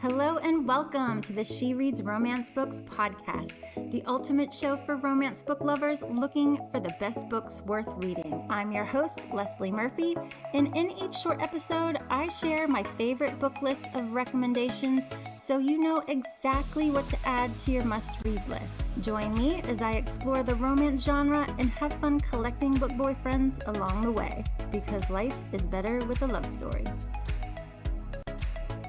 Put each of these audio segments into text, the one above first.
Hello and welcome to the She Reads Romance Books podcast, the ultimate show for romance book lovers looking for the best books worth reading. I'm your host, Leslie Murphy, and in each short episode, I share my favorite book list of recommendations so you know exactly what to add to your must-read list. Join me as I explore the romance genre and have fun collecting book boyfriends along the way, because life is better with a love story.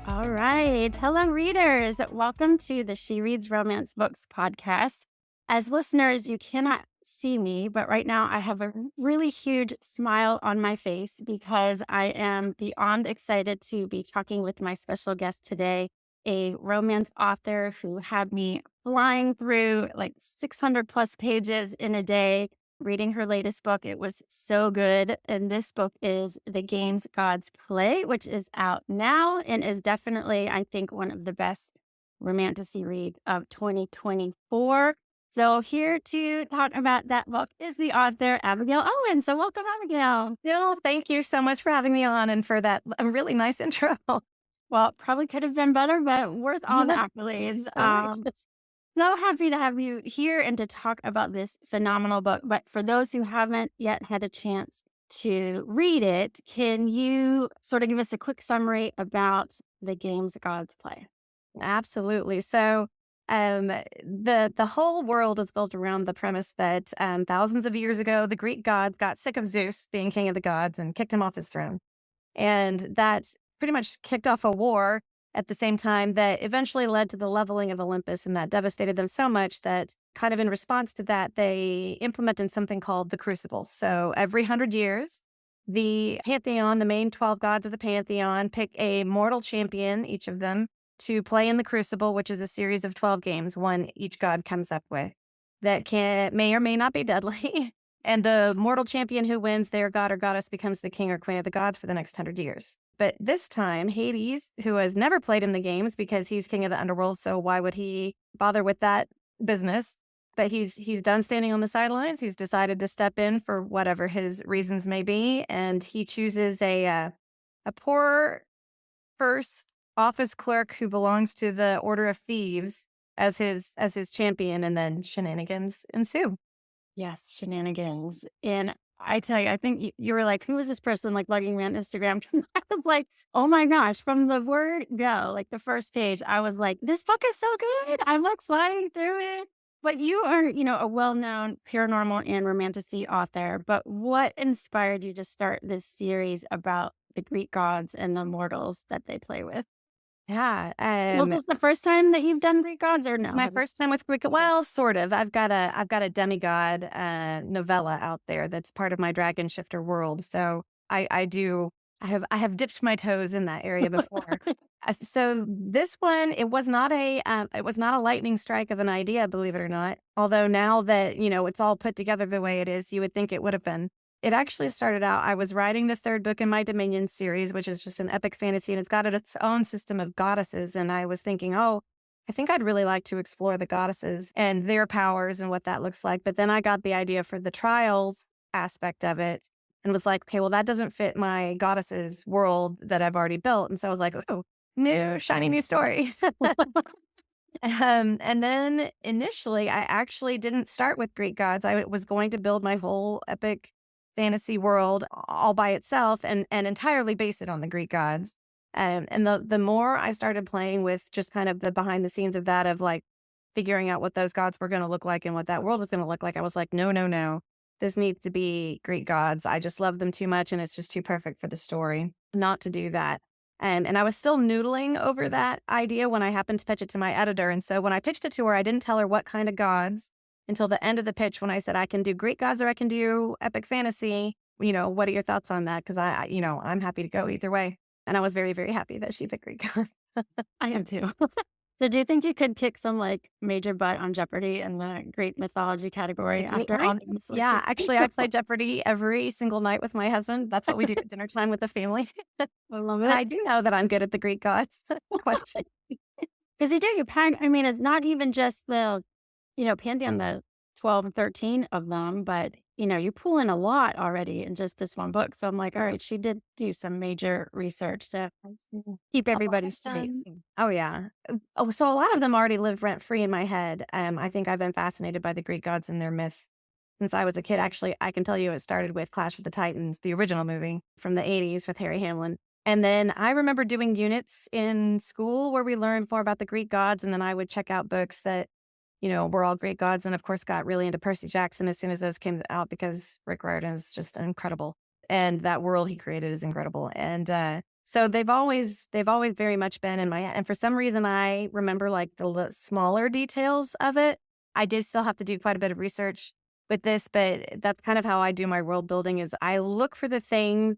All right. Hello, readers. Welcome to the She Reads Romance Books podcast. As listeners, you cannot see me, but right now I have a really huge smile on my face because I am beyond excited to be talking with my special guest today, a romance author who had me flying through like 600 plus pages in a day reading her latest book. It was so good. And this book is The Games Gods Play, which is out now and is definitely, I think, one of the best romantasy reads of 2024. So here to talk about that book is the author, Abigail Owen. So welcome, Abigail. No, thank you so much for having me on and for that really nice intro. Well, it probably could have been better, but worth all the accolades. So happy to have you here and to talk about this phenomenal book. But for those who haven't yet had a chance to read it, can you sort of give us a quick summary about The Games Gods Play? Absolutely. So the whole world is built around the premise that thousands of years ago, the Greek gods got sick of Zeus being king of the gods and kicked him off his throne. And that pretty much kicked off a war at the same time that eventually led to the leveling of Olympus, and that devastated them so much that kind of in response to that, they implemented something called the Crucible. So every 100 years, the Pantheon, the main 12 gods of the Pantheon, pick a mortal champion, each of them, to play in the Crucible, which is a series of 12 games, one each god comes up with, that may or may not be deadly. And the mortal champion who wins, their god or goddess becomes the king or queen of the gods for the next 100 years. But this time, Hades, who has never played in the games because he's king of the underworld, so why would he bother with that business? But he's done standing on the sidelines. He's decided to step in for whatever his reasons may be, and he chooses a poor first office clerk who belongs to the Order of Thieves as his champion, and then shenanigans ensue. Yes, shenanigans. And I tell you, I think you were like, who is this person like bugging me on Instagram? I was like, oh my gosh, from the word go, like the first page, I was like, this book is so good. I'm like flying through it. But you are, a well-known paranormal and romantasy author. But what inspired you to start this series about the Greek gods and the mortals that they play with? Yeah. Was this the first time that you've done Greek gods or no? My first time with Greek, well, sort of. I've got a demigod novella out there that's part of my Dragon Shifter world. So I have dipped my toes in that area before. So this one, it was not a lightning strike of an idea, believe it or not. Although now that it's all put together the way it is, you would think it would have been. It actually started out, I was writing the third book in my Dominion series, which is just an epic fantasy, and it's got its own system of goddesses. And I was thinking, I think I'd really like to explore the goddesses and their powers and what that looks like. But then I got the idea for the trials aspect of it and was like, okay, well, that doesn't fit my goddesses world that I've already built. And so I was like, oh, shiny new story. And then initially, I actually didn't start with Greek gods. I was going to build my whole epic fantasy world all by itself and entirely base it on the Greek gods. And the more I started playing with just kind of the behind the scenes of that, of like figuring out what those gods were going to look like and what that world was going to look like, I was like, no, this needs to be Greek gods. I just love them too much and it's just too perfect for the story not to do that. And I was still noodling over that idea when I happened to pitch it to my editor. And so when I pitched it to her, I didn't tell her what kind of gods until the end of the pitch when I said, I can do Greek gods or I can do epic fantasy. What are your thoughts on that? Because I'm happy to go either way. And I was very, very happy that she picked Greek gods. I am too. So do you think you could kick some like major butt on Jeopardy in the Greek mythology category after all this? Yeah, actually, I play Jeopardy every single night with my husband. That's what we do at dinner time with the family. I love it. I do know that I'm good at the Greek gods. Question. Because you do, it's not even just the Pantheon, the 12 and 13 of them, but you pull in a lot already in just this one book. So I'm like, all right, she did do some major research to keep Oh, everybody I've straight. oh, yeah. Oh, so a lot of them already live rent free in my head. I think I've been fascinated by the Greek gods and their myths since I was a kid. Actually, I can tell you it started with Clash of the Titans, the original movie from the 80s with Harry Hamlin. And then I remember doing units in school where we learned more about the Greek gods. And then I would check out books that, were all Greek gods. And of course, got really into Percy Jackson as soon as those came out because Rick Riordan is just incredible. And that world he created is incredible. And so they've always very much been in my head. And for some reason, I remember like the smaller details of it. I did still have to do quite a bit of research with this, but that's kind of how I do my world building is I look for the things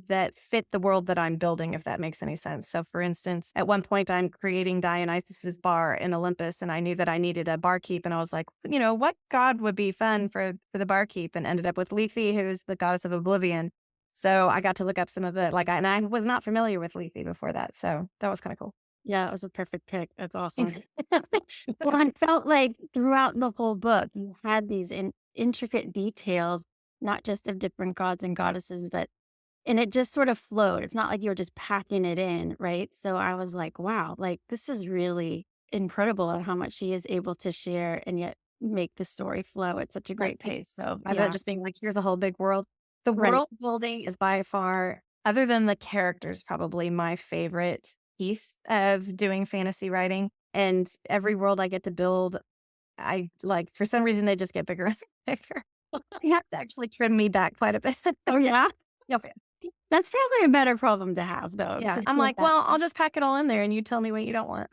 that fit the world that I'm building, if that makes any sense. So for instance, at one point I'm creating Dionysus's bar in Olympus and I knew that I needed a barkeep and I was like, what god would be fun for the barkeep and ended up with Lethe, who's the goddess of oblivion. So I got to look up some of it and I was not familiar with Lethe before that. So that was kind of cool. Yeah, it was a perfect pick. That's awesome. Well, I felt like throughout the whole book, you had these intricate details, not just of different gods and goddesses, but and it just sort of flowed. It's not like you were just packing it in, right? So I was like, wow, like this is really incredible at how much she is able to share and yet make the story flow at such a Right. great pace. So Rather than yeah, just being like, here's the whole big world. The right. world building is by far, other than the characters, probably my favorite piece of doing fantasy writing. And every world I get to build, I like, for some reason, they just get bigger and bigger. You have to actually trim me back quite a bit. Oh yeah. Yep. That's probably a better problem to have though. Yeah. To I'm feel like, that. well, I'll just pack it all in there and you tell me what you don't want.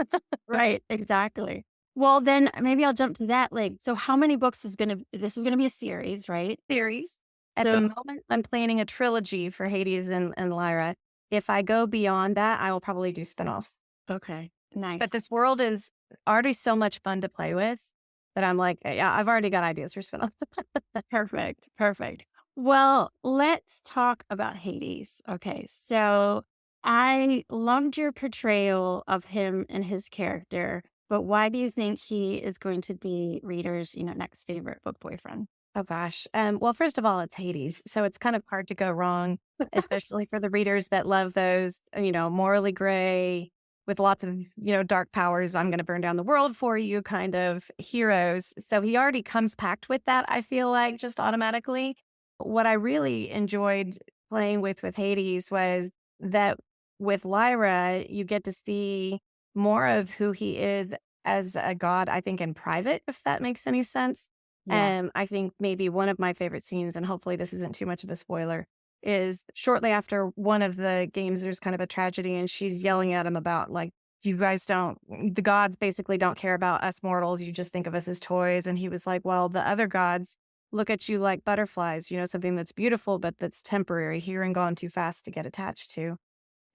Right, exactly. Well, then maybe I'll jump to that. Like, so how many books this is gonna be a series, right? Series. At the So moment, I'm planning a trilogy for Hades and Lyra. If I go beyond that, I will probably do spinoffs. okay, But nice. this world is already so much fun to play with that I'm like, yeah, I've already got ideas for spinoffs. Perfect, perfect. Well, let's talk about Hades. Okay, so I loved your portrayal of him and his character, but why do you think he is going to be readers', next favorite book boyfriend? Oh gosh. Well, first of all, it's Hades, so it's kind of hard to go wrong, especially for the readers that love those, morally gray with lots of, dark powers. I'm going to burn down the world for you kind of heroes. So he already comes packed with that. I feel like just automatically. What I really enjoyed playing with Hades was that with Lyra, you get to see more of who he is as a god. I think in private, if that makes any sense. Yes. I think maybe one of my favorite scenes, and hopefully this isn't too much of a spoiler, is shortly after one of the games, there's kind of a tragedy, and she's yelling at him about, like, you guys don't, the gods basically don't care about us mortals. You just think of us as toys. And he was like, well, the other gods look at you like butterflies, something that's beautiful, but that's temporary, here and gone too fast to get attached to.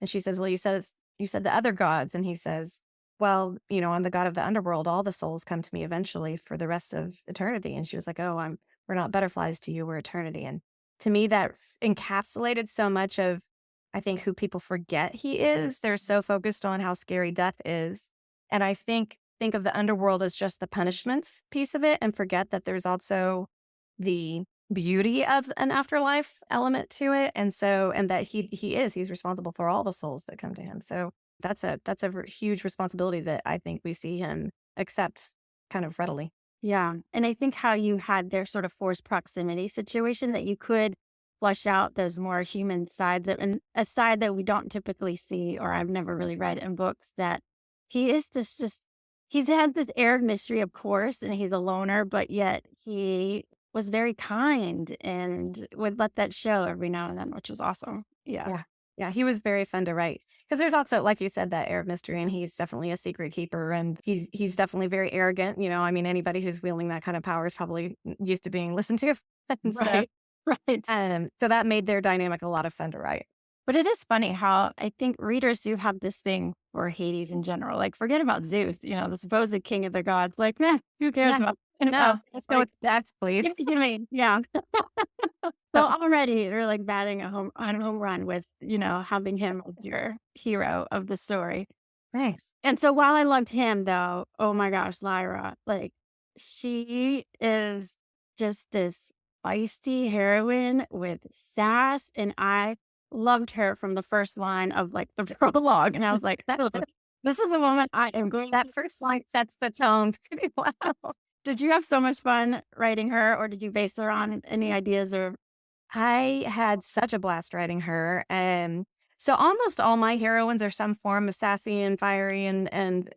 And she says, well, you said the other gods. And he says, well, I'm the god of the underworld. All the souls come to me eventually for the rest of eternity. And she was like, oh, we're not butterflies to you. We're eternity. And to me, that's encapsulated so much of, I think, who people forget he is. They're so focused on how scary death is. And I think of the underworld as just the punishments piece of it and forget that there's also the beauty of an afterlife element to it. And that he's responsible for all the souls that come to him. So that's a huge responsibility that I think we see him accept kind of readily. Yeah. And I think how you had their sort of forced proximity situation that you could flesh out those more human sides and a side that we don't typically see, or I've never really read in books, that he is this just, he's had this air of mystery, of course, and he's a loner, but yet he was very kind and would let that show every now and then, which was awesome. Yeah. Yeah. Yeah, he was very fun to write because there's also, like you said, that air of mystery, and he's definitely a secret keeper, and he's definitely very arrogant. I mean, anybody who's wielding that kind of power is probably used to being listened to. And so, Right. Right. so that made their dynamic a lot of fun to write. But it is funny how I think readers do have this thing for Hades in general. Like, forget about Zeus, the supposed king of the gods. Like, man, who cares Yeah, about? no, let's go Like, with death, please. you mean, yeah. So already you're like batting a home run with having him as your hero of the story. Thanks. And so while I loved him, though, oh my gosh, Lyra, like she is just this feisty heroine with sass, and I loved her from the first line of like the prologue. And I was like, "Oh, this is a woman I am going That to." first line sets the tone pretty well. Did you have so much fun writing her, or did you base her on any ideas or? I had such a blast writing her. So almost all my heroines are some form of sassy and fiery and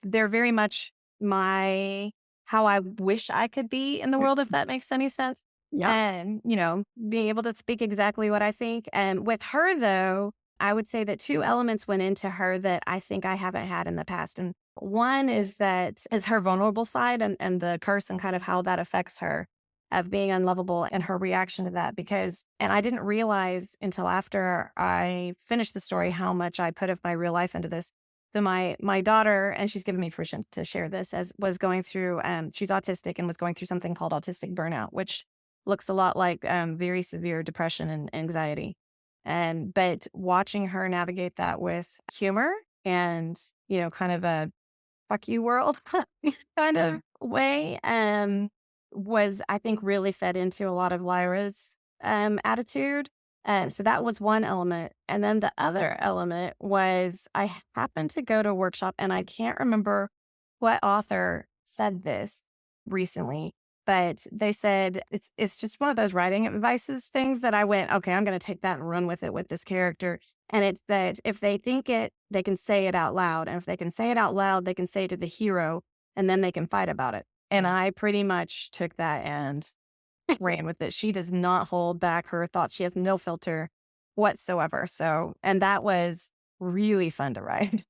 they're very much my how I wish I could be in the world, if that makes any sense. Yeah. And, being able to speak exactly what I think. And with her though, I would say that two elements went into her that I think I haven't had in the past. And one is her vulnerable side and the curse and kind of how that affects her of being unlovable and her reaction to that and I didn't realize until after I finished the story how much I put of my real life into this. So my daughter, and she's given me permission to share this, as was going through she's autistic and was going through something called autistic burnout, which looks a lot like very severe depression and anxiety. But watching her navigate that with humor and kind of a fuck you world kind of way was, I think, really fed into a lot of Lyra's attitude. So that was one element. And then the other element was I happened to go to a workshop, and I can't remember what author said this recently, but they said it's just one of those writing advices things that I went, okay, I'm going to take that and run with it with this character. And it's that if they think it, they can say it out loud. And if they can say it out loud, they can say it to the hero, and then they can fight about it. And I pretty much took that and ran with it. She does not hold back her thoughts. She has no filter whatsoever. So, and that was really fun to write.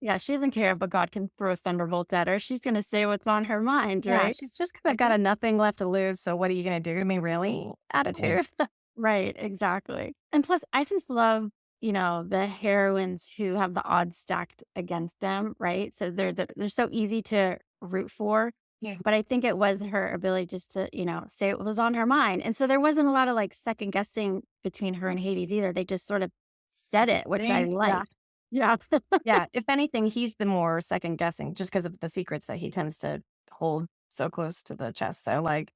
Yeah, she doesn't care if a god can throw a thunderbolt at her. She's gonna say what's on her mind, Yeah, right? she's just kind of got a nothing left to lose. So, what are you going to do to me, really? Attitude. Right, exactly. And plus, I just love, the heroines who have the odds stacked against them, right? So they're so easy to root for. Yeah. But I think it was her ability just to, say what was on her mind. And so there wasn't a lot of like second guessing between her and Hades either. They just sort of said it, which I like. Yeah. Yeah. If anything, he's the more second guessing just because of the secrets that he tends to hold so close to the chest. So, like,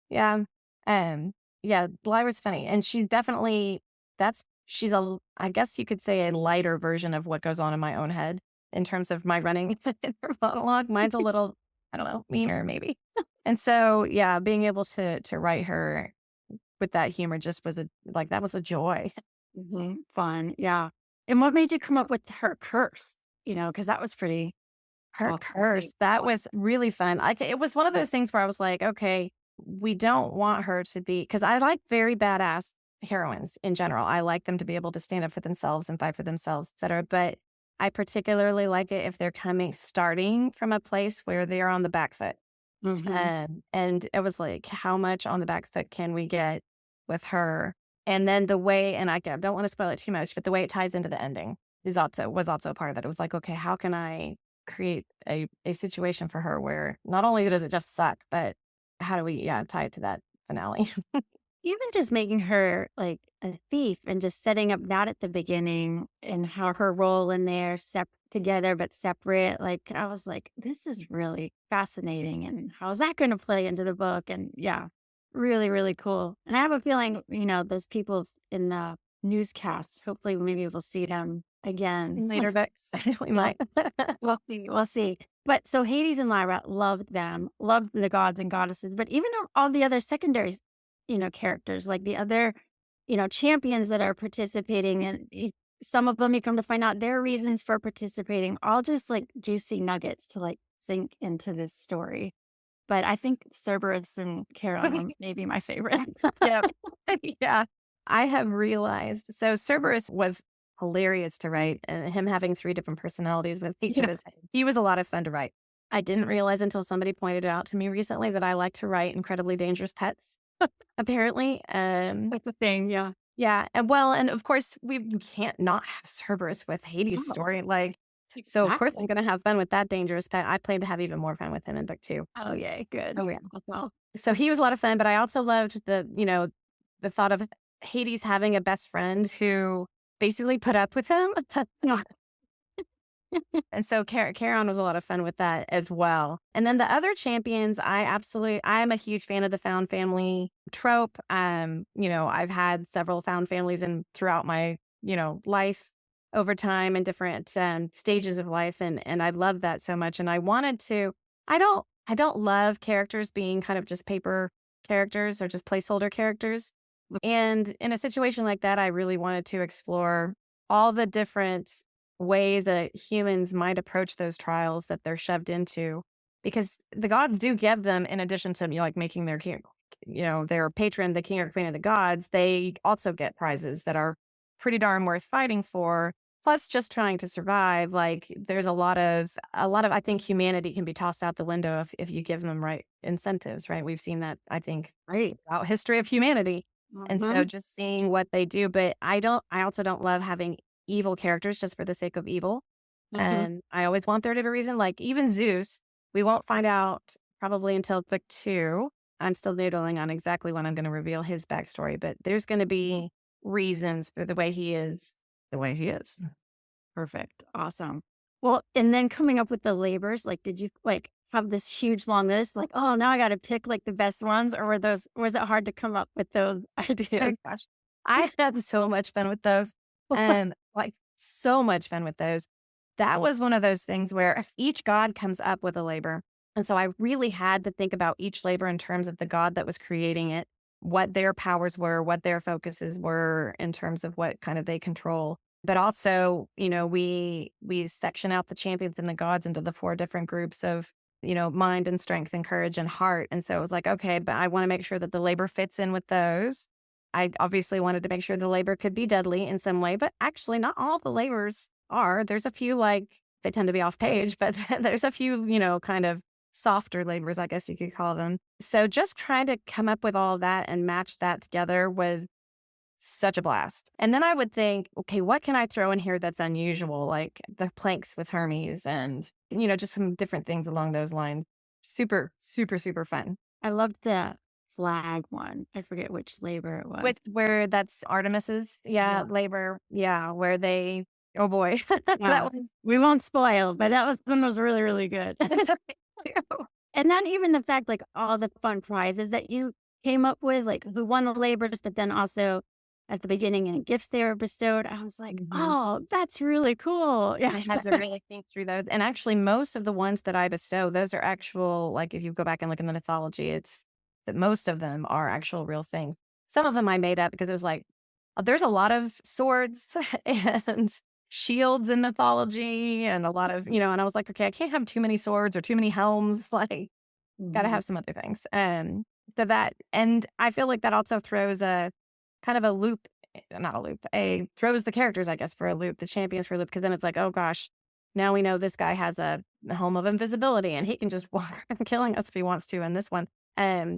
yeah. Yeah, Lyra's funny. And she's definitely, I guess you could say a lighter version of what goes on in my own head in terms of my running inner monologue. Mine's a little, I don't know, meaner maybe. And so, yeah, being able to write her with that humor just was that was a joy. Fun. Yeah. And what made you come up with her curse? Because that was pretty Her awful. curse, that was really fun. It was one of those things where I was like, okay, we don't want her to be, because I like very badass heroines in general. I like them to be able to stand up for themselves and fight for themselves, et cetera. But I particularly like it if they're starting from a place where they are on the back foot. And it was like, how much on the back foot can we get with her? And then the way, and I don't want to spoil it too much, but the way it ties into the ending was also a part of it. It was like, okay, how can I create a situation for her where not only does it just suck, but how do we, tie it to that finale? Even just making her like a thief and just setting up that at the beginning and how her role in there together but separate. Like I was like, this is really fascinating. And how is that going to play into the book? And yeah, really, really cool. And I have a feeling, those people in the newscasts, hopefully maybe we'll see them again. Later books, we might. We'll see. We'll see. But so Hades and Lyra loved them, loved the gods and goddesses, but even all the other secondary characters, like the other, champions that are participating. And some of them, you come to find out their reasons for participating, all just like juicy nuggets to like sink into this story. But I think Cerberus and Charon may be my favorite. Yeah. Yeah. I have realized, so Cerberus was hilarious to write, and him having 3 different personalities with each of his, he was a lot of fun to write. I didn't realize until somebody pointed it out to me recently that I like to write incredibly dangerous pets. Apparently, That's a thing. Yeah. yeah, and of course we can't not have Cerberus with Hades' No, story. So of course I'm exactly. going to have fun with that dangerous pet. I plan to have even more fun with him in book 2. Oh, yay. Good. Oh yeah. Well, So he was a lot of fun, but I also loved the thought of Hades having a best friend who basically put up with him. yeah. And so Charon was a lot of fun with that as well. And then the other champions, I'm a huge fan of the found family trope. I've had several found families and throughout my, life over time and different stages of life. And I love that so much. And I don't love characters being kind of just paper characters or just placeholder characters. And in a situation like that, I really wanted to explore all the different ways that humans might approach those trials that they're shoved into, because the gods do give them, in addition to like making their king, their patron, the king or queen of the gods, they also get prizes that are pretty darn worth fighting for. Plus, just trying to survive. Like there's a lot of I think humanity can be tossed out the window if you give them right incentives. Right, we've seen that I think Right. throughout history of humanity. And so Mhm. just seeing what they do, but I also don't love having evil characters just for the sake of evil. Mhm. And I always want there to be a reason, like even Zeus, we won't find out probably until book 2. I'm still noodling on exactly when I'm going to reveal his backstory, but there's going to be reasons for the way he is the way he is. Perfect. Awesome. Well, and then coming up with the labors, like, did you like have this huge long list? Like, oh, now I got to pick like the best ones, or was it hard to come up with those Oh ideas? gosh. I had so much fun with those and like so much fun with those. That was one of those things where each god comes up with a labor. And so I really had to think about each labor in terms of the god that was creating it, what their powers were, what their focuses were in terms of what kind of they control. But also, we section out the champions and the gods into the 4 different groups of, mind and strength and courage and heart. And so it was like, okay, but I want to make sure that the labor fits in with those. I obviously wanted to make sure the labor could be deadly in some way, but actually not all the labors are. There's a few like they tend to be off page, but there's a few, kind of softer labors, I guess you could call them. So just trying to come up with all of that and match that together was such a blast. And then I would think, okay, what can I throw in here that's unusual? Like the planks with Hermes and, just some different things along those lines. Super, super, super fun. I loved the flag one. I forget which labor it was. Where that's Artemis's, Yeah. labor, where they oh boy, Yeah. that was We won't spoil, but that was one was really, really good. And not even the fact, like, all the fun prizes that you came up with, like, who won the labors, but then also at the beginning, and gifts they were bestowed. I was like, Mhm. "Oh, that's really cool." I Yeah. had to really think through those, and actually most of the ones that I bestow, those are actual like, if you go back and look in the mythology, it's that most of them are actual real things. Some of them I made up because it was like, there's a lot of swords and shields in mythology and a lot of, and I was like, "Okay, I can't have too many swords or too many helms, like, gotta Mhm. have some other things." So that and I feel like that also throws a kind of a loop not a loop, a throws the characters, I guess, for a loop, the champions for a loop, because then it's like, "Oh gosh, now we know this guy has a helm of invisibility, and he can just walk around killing us if he wants to in this one."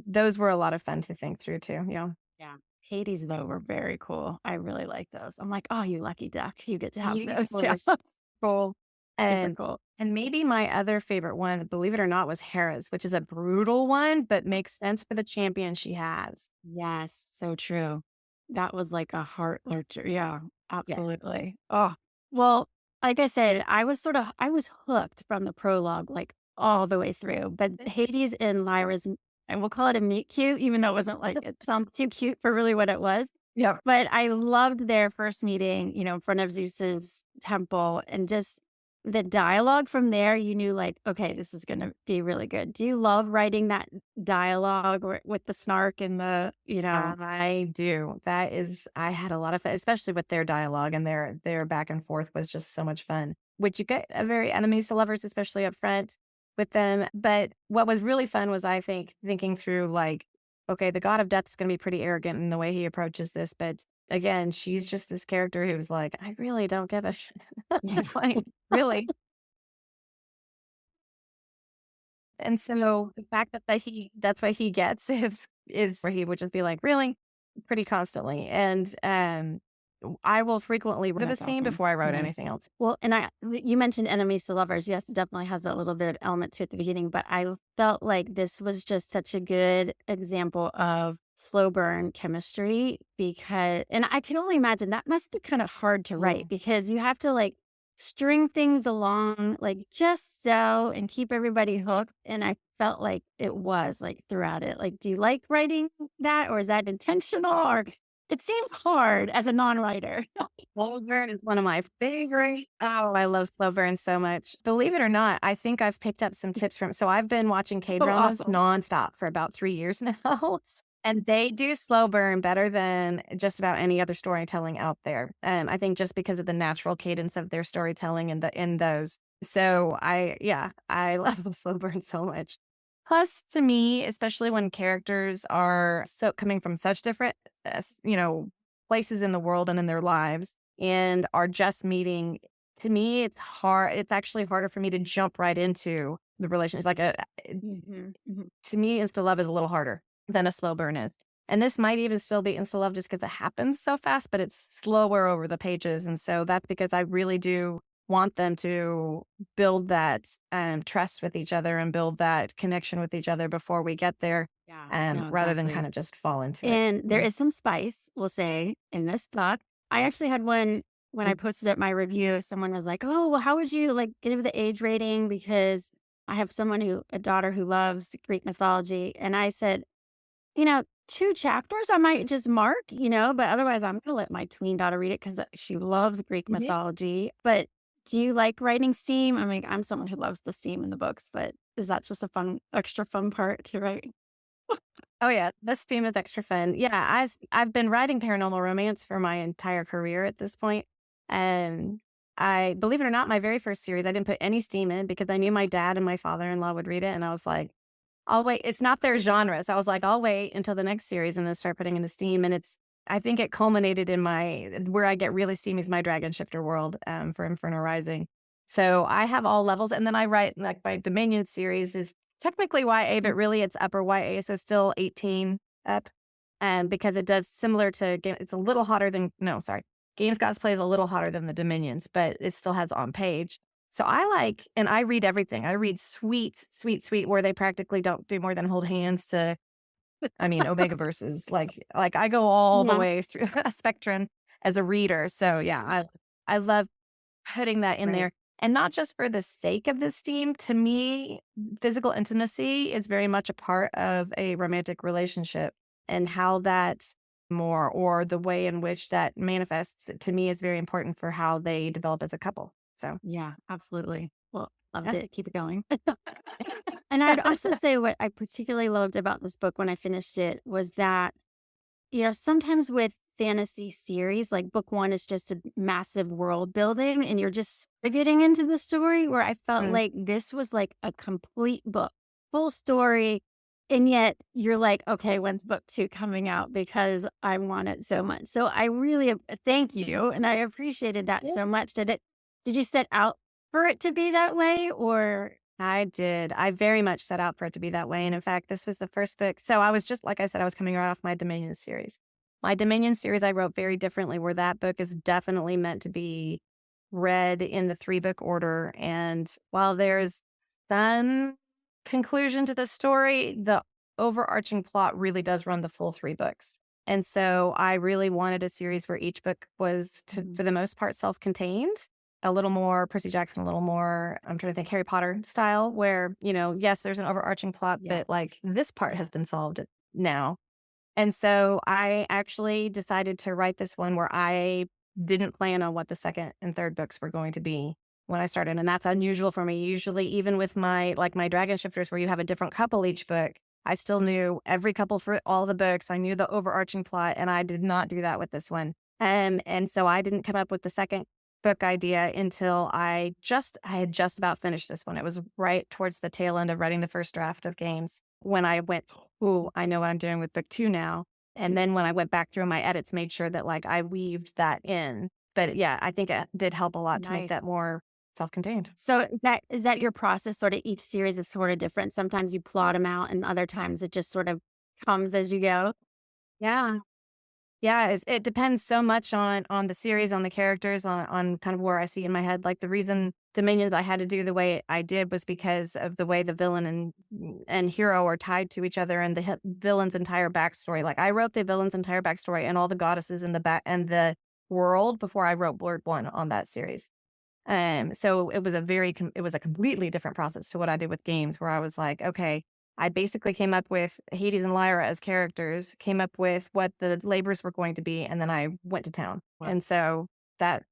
Those were a lot of fun to think through too, Yeah. Hades, though, were very cool. I really like those. I'm like, "Oh, you lucky duck. You get to have Hades those too." were cool. Super And cool. and maybe my other favorite one, believe it or not, was Hera's, which is a brutal one, but makes sense for the champion she has. Yes, so true. That was like a heart lurcher. Yeah, Yeah. absolutely. Oh, well, like I said, I was hooked from the prologue, like all the way through. But Hades and Lyra's, and we'll call it a meet cute, even though it wasn't like it sounds too cute for really what it was. Yeah. But I loved their first meeting, in front of Zeus's temple, and just the dialogue from there, you knew like, okay, this is gonna be really good. Do you love writing that dialogue with the snark and I do. I had a lot of fun, especially with their dialogue and their back and forth was just so much fun. Which you get a very enemies to lovers, especially up front with them. But what was really fun was I think thinking through like, okay, the god of death is gonna be pretty arrogant in the way he approaches this, but again, she's just this character who's like, I really don't give a shit. Like, really. And so the fact that's what he gets is where he would just be like, "Really?" Pretty constantly. And, I will frequently write a That's scene awesome. before I wrote anything Nice. else. Well, and you mentioned enemies to lovers. Yes, it definitely has that little bit of element to it at the beginning, but I felt like this was just such a good example of slow burn chemistry, because, and I can only imagine that must be kind of hard to write, Mm. because you have to like string things along, like, just so, and keep everybody hooked, and I felt like it was, like, throughout it. Like, do you like writing that, or is that intentional, or it seems hard as a non-writer. Slow burn is one of my favorite. Oh, I love slow burn so much. Believe it or not, I think I've picked up some tips from. So I've been watching K Oh, dramas awesome. nonstop for about 3 years now. And they do slow burn better than just about any other storytelling out there. I think just because of the natural cadence of their storytelling in those. So I love the slow burn so much. Plus, to me, especially when characters are so coming from such different, places in the world and in their lives, and are just meeting. To me, it's hard. It's actually harder for me to jump right into the relation. It's like Mhm, mhm. to me, insta love is a little harder than a slow burn is. And this might even still be insta love just because it happens so fast, but it's slower over the pages. And so that's because I really do want them to build that trust with each other and build that connection with each other before we get there, Yeah, no, rather than exactly. kind of just fall into it. And there Mm. is some spice, we'll say, in this book. I actually had one when I posted up my review, someone was like, "Oh, well, how would you like give the age rating?" Because I have a daughter who loves Greek mythology. And I said, 2 chapters I might just mark, but otherwise I'm gonna let my tween daughter read it because she loves Greek Mhm. mythology. But do you like writing steam? I mean, I'm someone who loves the steam in the books, but is that just a extra fun part to write? Oh yeah, this team is extra fun. Yeah, I've been writing paranormal romance for my entire career at this point, and I believe it or not, my very first series I didn't put any steam in because I knew my dad and my father-in-law would read it, and I was like, I'll wait. It's not their genre. So I was like, I'll wait until the next series and then start putting in the steam. And I think it culminated in where I get really steamy is my Dragon Shifter world, for Inferno Rising. So I have all levels. And then I write like my Dominion series is technically YA, but really it's upper YA. So still 18 up. Because it does similar to game. It's a little hotter than, no, sorry. Games Gods Play is a little hotter than the Dominions, but it still has on page. So and I read everything. I read sweet, sweet, sweet, where they practically don't do more than hold hands to, I mean, Omega verses. Like I go all the Yeah. way through a spectrum as a reader. So yeah, I love putting that in Right. there. And not just for the sake of this theme. To me, physical intimacy is very much a part of a romantic relationship, and how that more or the way in which that manifests to me is very important for how they develop as a couple. So Yeah, absolutely. Well, loved yeah. it. Keep it going. And I'd also say what I particularly loved about this book when I finished it was that, sometimes with fantasy series, like book one is just a massive world building and you're just getting into the story, where I felt Mm. like this was like a complete book, full story. And yet you're like, okay, when's book two coming out? Because I want it so much. So I really thank you. And I appreciated that Yeah. so much. Did you set out for it to be that way, or? I did. I very much set out for it to be that way. And in fact, this was the first book. So I was just, like I said, I was coming right off my Dominion series. My Dominion series I wrote very differently, where that book is definitely meant to be read in the 3-book order. And while there's some conclusion to the story, the overarching plot really does run the full 3 books. And so I really wanted a series where each book was, Mhm. for the most part, self contained, a little more Percy Jackson, a little more, I'm trying to think, Harry Potter style, where, yes, there's an overarching plot, Yeah. but like this part has Yes. been solved now. And so I actually decided to write this one where I didn't plan on what the second and third books were going to be when I started. And that's unusual for me. Usually, even with my Dragon Shifters, where you have a different couple each book, I still knew every couple for all the books. I knew the overarching plot, and I did not do that with this one. And so I didn't come up with the second book idea until I had just about finished this one. It was right towards the tail end of writing the first draft of games when I went, ooh, I know what I'm doing with book 2 now. And then when I went back through my edits, made sure that like I weaved that in. But yeah, I think it did help a lot to make Nice. that more self-contained. So that your process, sort of each series is sort of different. Sometimes you plot them out and other times it just sort of comes as you go. Yeah. Yeah, it depends so much on the series, on the characters, on kind of where I see in my head. Like the reason Dominions I had to do the way I did was because of the way the villain and hero are tied to each other, and the villain's entire backstory. Like I wrote the villain's entire backstory and all the goddesses in the back and the world before I wrote Word 1 on that series. So it was it was a completely different process to what I did with games, where I was like, okay, I basically came up with Hades and Lyra as characters, came up with what the labors were going to be, and then I went to town. Wow. And so that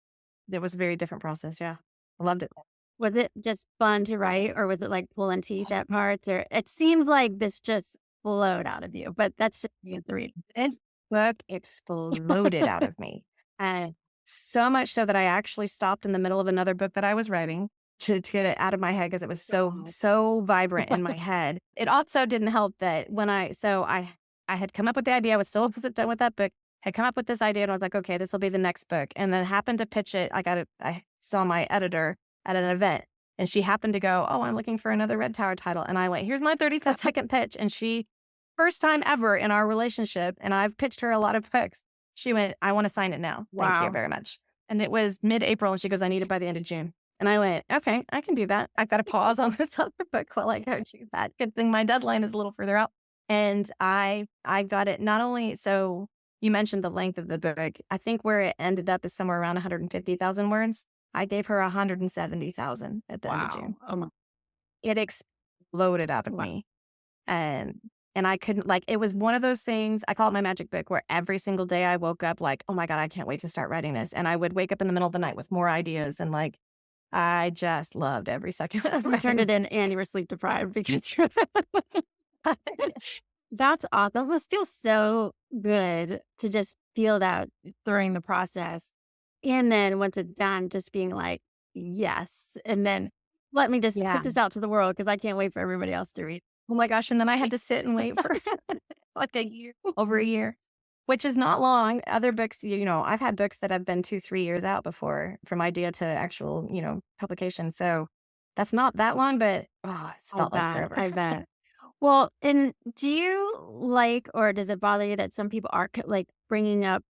it was a very different process. Yeah. I loved it. Was it just fun to write, or was it like pulling teeth at parts? Or it seems like this just flowed out of you, but that's just me as the reader. This book exploded out of me. And so much so that I actually stopped in the middle of another book that I was writing to get it out of my head, because it was so vibrant in my head. It also didn't help that I had come up with the idea. I was still done with that book, had come up with this idea, and I was like, okay, this will be the next book. And then happened to pitch it. I saw my editor at an event, and she happened to go, oh, I'm looking for another Red Tower title. And I went, here's my 30-second pitch. And she, first time ever in our relationship, and I've pitched her a lot of books, she went, I want to sign it now. Thank you Wow. very much. And it was mid-April, and she goes, I need it by the end of June. And I went, okay, I can do that. I've got to pause on this other book while I go do that. Good thing my deadline is a little further out. And I got it not only, so you mentioned the length of the book. I think where it ended up is somewhere around 150,000 words. I gave her 170,000 at the end of June. Oh my. It exploded out of Wow. me. And I couldn't, like, it was one of those things, I call it my magic book, where every single day I woke up like, oh my God, I can't wait to start writing this. And I would wake up in the middle of the night with more ideas, and like, I just loved every second of You turned it in and you were sleep deprived because you're That's awesome. That must feel so good to just feel that during the process. And then once it's done, just being like, yes. And then let me just Yeah. put this out to the world because I can't wait for everybody else to read. Oh my gosh. And then I had to sit and wait for like a year, over a year, which is not long. Other books, I've had books that have been 2-3 years out before, from idea to actual, publication. So that's not that long, but it's felt like forever. I bet. Well, and do you like, or does it bother you that some people are like bringing up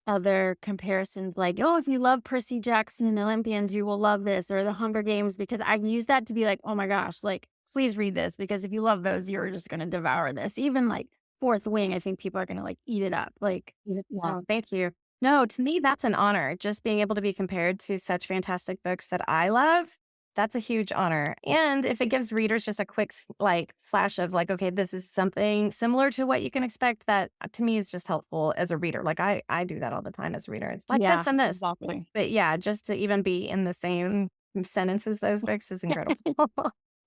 other comparisons, like, oh, if you love Percy Jackson and Olympians, you will love this, or the Hunger Games, because I've used that to be like, oh my gosh, like, please read this, because if you love those, you're just going to devour this. Even like Fourth Wing, I think people are going to like eat it up. Like, Oh, thank you. No, to me, that's an honor. Just being able to be compared to such fantastic books that I love, that's a huge honor. And if it gives readers just a quick like flash of like, okay, this is something similar to what you can expect, that to me is just helpful as a reader. Like I do that all the time as a reader. It's like this and this. exactly. But yeah, just to even be in the same sentence as those books is incredible.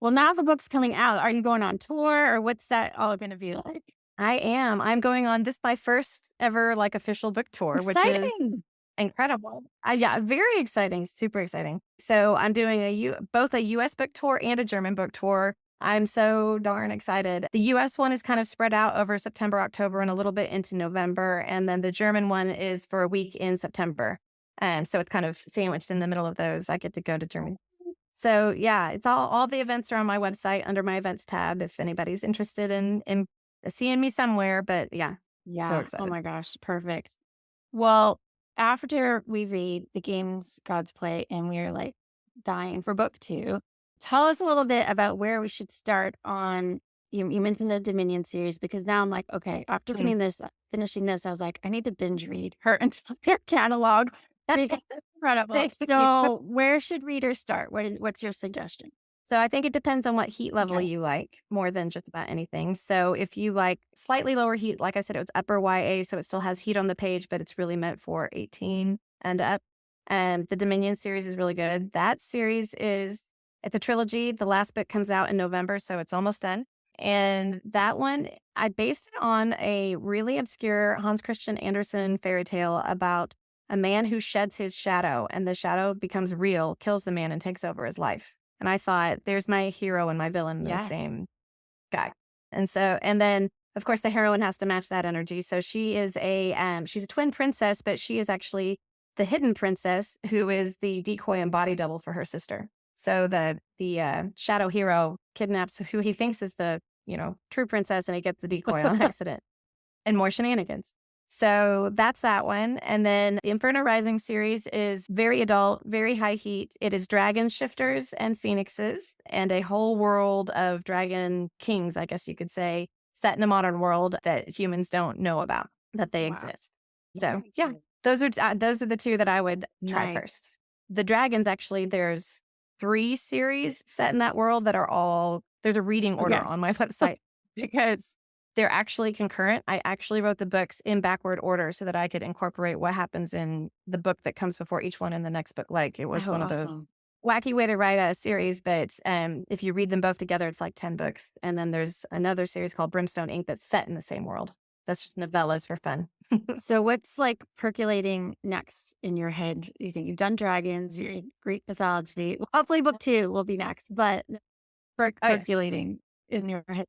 Well, now the book's coming out. Are you going on tour, or what's that all going to be like? I am. I'm going on this, my first ever like official book tour, which is Exciting. incredible. Yeah, very exciting, super exciting. So I'm doing both a US book tour and a German book tour. I'm so darn excited. The US one is kind of spread out over September, October, and a little bit into November. And then the German one is for a week in September. And so it's kind of sandwiched in the middle of those. I get to go to Germany. So yeah, it's all the events are on my website under my events tab if anybody's interested in seeing me somewhere. But yeah, so excited. Oh my gosh. Perfect. Well, after we read The Games Gods Play and we're like dying for book 2, tell us a little bit about where we should start on. You mentioned the Dominion series, because now I'm like, okay, after finishing this, I was like, I need to binge read her entire catalog. Because it's incredible. Thank you. So where should readers start? What's your suggestion? So I think it depends on what heat level Okay. you like more than just about anything. So if you like slightly lower heat, like I said, it was upper YA, so it still has heat on the page, but it's really meant for 18 and up. The Dominion series is really good. That series it's a trilogy. The last book comes out in November, so it's almost done. And that one, I based it on a really obscure Hans Christian Andersen fairy tale about a man who sheds his shadow, and the shadow becomes real, kills the man, and takes over his life. And I thought, there's my hero and my villain in the same guy. And then of course the heroine has to match that energy. So she is she's a twin princess, but she is actually the hidden princess who is the decoy and body double for her sister. So the shadow hero kidnaps who he thinks is the, true princess, and he gets the decoy on accident, and more shenanigans. So that's that one. And then the Inferno Rising series is very adult, very high heat. It is dragon shifters and phoenixes and a whole world of dragon kings, I guess you could say, set in a modern world that humans don't know about, that they exist. So yeah, those are the two that I would try Nice. first. the dragons, actually, there's 3 series set in that world that are all, there's a reading order Okay. on my website because they're actually concurrent. I actually wrote the books in backward order so that I could incorporate what happens in the book that comes before each one in the next book. Like, it was Oh, one of those awesome. wacky way to write a series, but if you read them both together, it's like 10 books. And then there's another series called Brimstone Ink that's set in the same world. That's just novellas for fun. So what's like percolating next in your head? You think you've done dragons, you're in Greek mythology. Well, hopefully book 2 will be next, but Oh, yes. percolating in your head.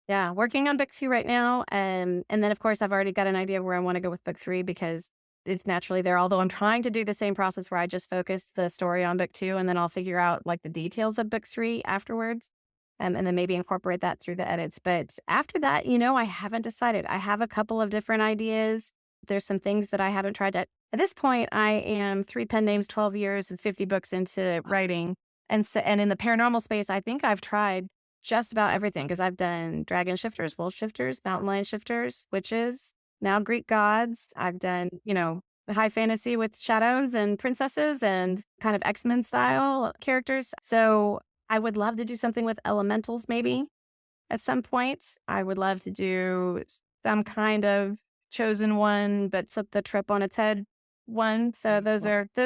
Yeah, working on book 2 right now. And then, of course, I've already got an idea of where I want to go with book 3 because it's naturally there. Although I'm trying to do the same process where I just focus the story on book 2 and then I'll figure out like the details of book 3 afterwards. And then maybe incorporate that through the edits. But after that, I haven't decided. I have a couple of different ideas. There's some things that I haven't tried yet. At this point, I am 3 pen names, 12 years, and 50 books into writing. And in the paranormal space, I think I've tried just about everything because I've done dragon shifters, wolf shifters, mountain lion shifters, witches, now Greek gods. I've done, the high fantasy with shadows and princesses and kind of X-Men style characters. So I would love to do something with elementals maybe at some point. I would love to do some kind of chosen one, but flip the trip on its head one. So those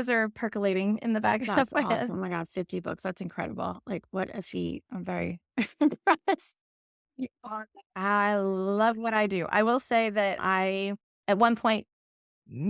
are percolating in the back of That's my head. awesome. Oh my God, 50 books. That's incredible. Like, what a feat. I'm very impressed. You are. I love what I do. I will say that I, at one point,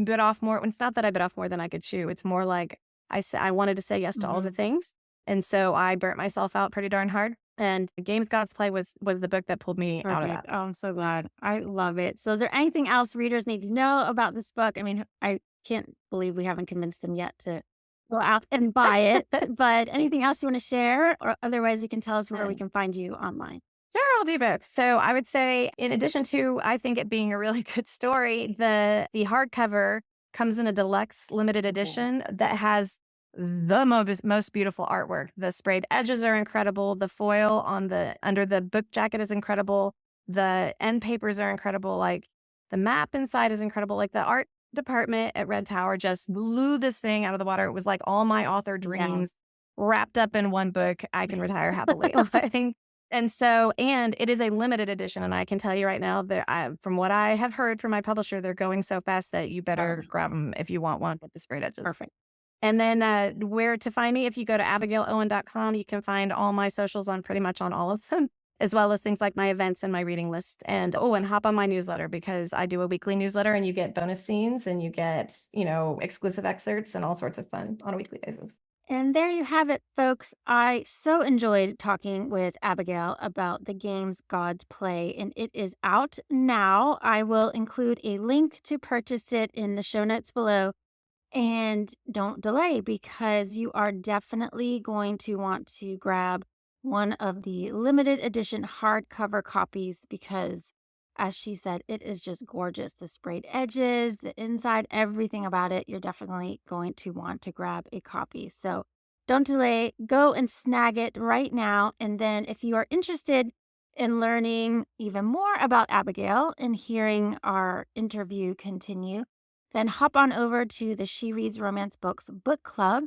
bit off more. It's not that I bit off more than I could chew. It's more like I wanted to say yes to all the things. And so I burnt myself out pretty darn hard. And Games Gods Play was the book that pulled me out of that. Oh, I'm so glad. I love it. So is there anything else readers need to know about this book? I mean, I can't believe we haven't convinced them yet to go out and buy it. But anything else you want to share? Or otherwise, you can tell us where we can find you online. Sure, I'll do both. So I would say, in addition to, I think it being a really good story, the hardcover comes in a deluxe limited edition that has the most beautiful artwork. The sprayed edges are incredible. The foil under the book jacket is incredible. The end papers are incredible. Like, the map inside is incredible. Like, the art department at Red Tower just blew this thing out of the water. It was like all my author dreams wrapped up in one book. I can retire happily. And it is a limited edition. And I can tell you right now that from what I have heard from my publisher, they're going so fast that you better grab them if you want one with the sprayed edges. Perfect. And then where to find me, if you go to abigailowen.com, you can find all my socials on pretty much on all of them, as well as things like my events and my reading list. And hop on my newsletter because I do a weekly newsletter and you get bonus scenes and you get, exclusive excerpts and all sorts of fun on a weekly basis. And there you have it, folks. I so enjoyed talking with Abigail about the Games Gods Play, and it is out now. I will include a link to purchase it in the show notes below. And don't delay because you are definitely going to want to grab one of the limited edition hardcover copies because, as she said, it is just gorgeous. The sprayed edges, the inside, everything about it. You're definitely going to want to grab a copy. So don't delay. Go and snag it right now. And then if you are interested in learning even more about Abigail and hearing our interview continue, then hop on over to the She Reads Romance Books book club,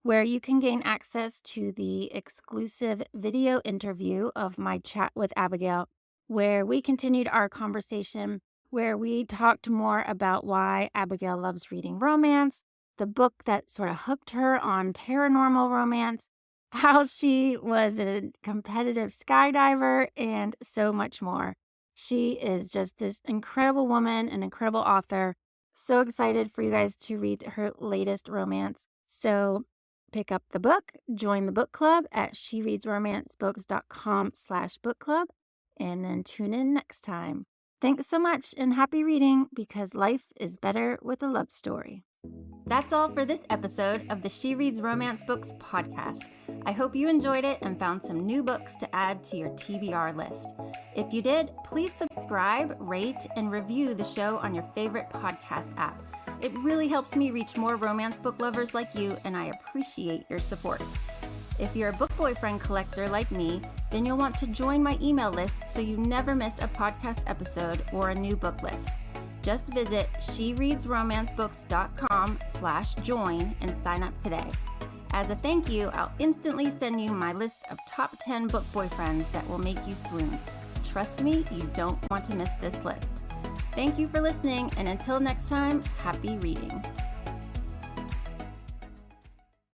where you can gain access to the exclusive video interview of my chat with Abigail, where we continued our conversation, where we talked more about why Abigail loves reading romance, the book that sort of hooked her on paranormal romance, how she was a competitive skydiver, and so much more. She is just this incredible woman, an incredible author. So excited for you guys to read her latest romance. So pick up the book, join the book club at shereadsromancebooks.com/book club, and then tune in next time. Thanks so much and happy reading because life is better with a love story. That's all for this episode of the She Reads Romance Books podcast. I hope you enjoyed it and found some new books to add to your TBR list. If you did, please subscribe, rate, and review the show on your favorite podcast app. It really helps me reach more romance book lovers like you, and I appreciate your support. If you're a book boyfriend collector like me, then you'll want to join my email list so you never miss a podcast episode or a new book list. Just visit shereadsromancebooks.com/join and sign up today. As a thank you, I'll instantly send you my list of top 10 book boyfriends that will make you swoon. Trust me, you don't want to miss this list. Thank you for listening, and until next time, happy reading.